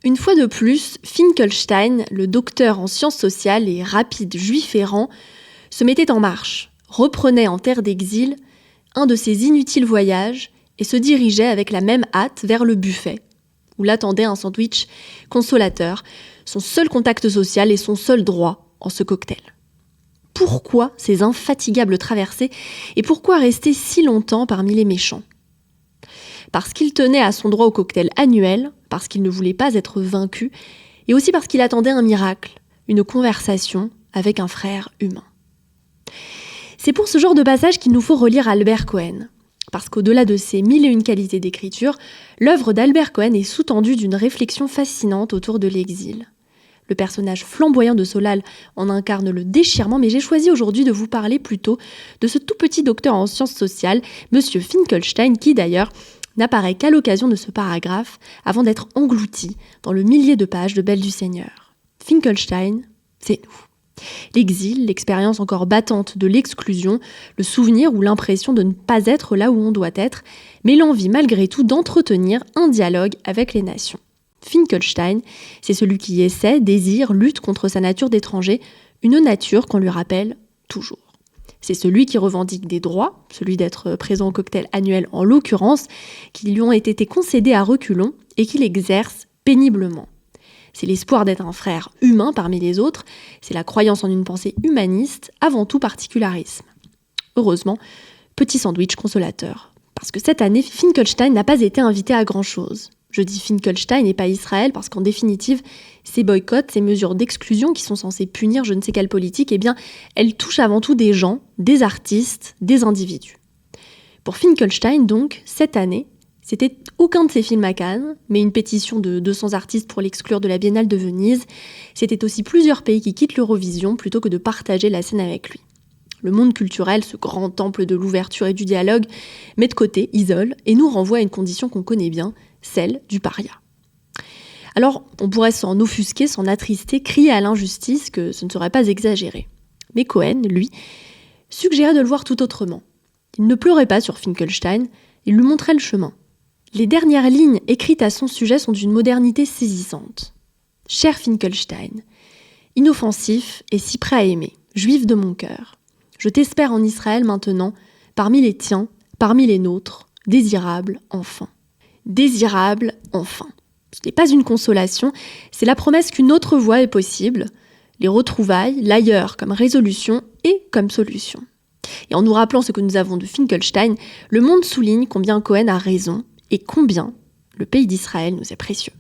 Une fois de plus, Finkelstein, le docteur en sciences sociales et rapide juif errant, se mettait en marche, reprenait en terre d'exil un de ses inutiles voyages et se dirigeait avec la même hâte vers le buffet, où l'attendait un sandwich consolateur, son seul contact social et son seul droit en ce cocktail. Pourquoi ces infatigables traversées et pourquoi rester si longtemps parmi les méchants ? Parce qu'il tenait à son droit au cocktail annuel, parce qu'il ne voulait pas être vaincu, et aussi parce qu'il attendait un miracle, une conversation avec un frère humain. C'est pour ce genre de passage qu'il nous faut relire Albert Cohen, parce qu'au-delà de ses 1001 qualités d'écriture, l'œuvre d'Albert Cohen est sous-tendue d'une réflexion fascinante autour de l'exil. Le personnage flamboyant de Solal en incarne le déchirement, mais j'ai choisi aujourd'hui de vous parler plutôt de ce tout petit docteur en sciences sociales, Monsieur Finkelstein, qui d'ailleurs n'apparaît qu'à l'occasion de ce paragraphe, avant d'être englouti dans le millier de pages de Belle du Seigneur. Finkelstein, c'est nous. L'exil, l'expérience encore battante de l'exclusion, le souvenir ou l'impression de ne pas être là où on doit être, mais l'envie malgré tout d'entretenir un dialogue avec les nations. Finkelstein, c'est celui qui essaie, désire, lutte contre sa nature d'étranger, une nature qu'on lui rappelle toujours. C'est celui qui revendique des droits, celui d'être présent au cocktail annuel en l'occurrence, qui lui ont été concédés à reculons et qu'il exerce péniblement. C'est l'espoir d'être un frère humain parmi les autres, c'est la croyance en une pensée humaniste, avant tout particularisme. Heureusement, petit sandwich consolateur. Parce que cette année, Finkelstein n'a pas été invité à grand-chose. Je dis Finkelstein et pas Israël parce qu'en définitive, ces boycotts, ces mesures d'exclusion qui sont censées punir je ne sais quelle politique, eh bien, elles touchent avant tout des gens, des artistes, des individus. Pour Finkelstein, donc, cette année, c'était aucun de ses films à Cannes, mais une pétition de 200 artistes pour l'exclure de la Biennale de Venise. C'était aussi plusieurs pays qui quittent l'Eurovision plutôt que de partager la scène avec lui. Le monde culturel, ce grand temple de l'ouverture et du dialogue, met de côté, isole et nous renvoie à une condition qu'on connaît bien, celle du paria. Alors, on pourrait s'en offusquer, s'en attrister, crier à l'injustice que ce ne serait pas exagéré. Mais Cohen, lui, suggérait de le voir tout autrement. Il ne pleurait pas sur Finkelstein, il lui montrait le chemin. Les dernières lignes écrites à son sujet sont d'une modernité saisissante. « Cher Finkelstein, inoffensif et si prêt à aimer, juif de mon cœur, je t'espère en Israël maintenant, parmi les tiens, parmi les nôtres, désirable enfin. » Désirable enfin. Ce n'est pas une consolation, c'est la promesse qu'une autre voie est possible, les retrouvailles, l'ailleurs comme résolution et comme solution. Et en nous rappelant ce que nous avons de Finkelstein, le monde souligne combien Cohen a raison et combien le pays d'Israël nous est précieux.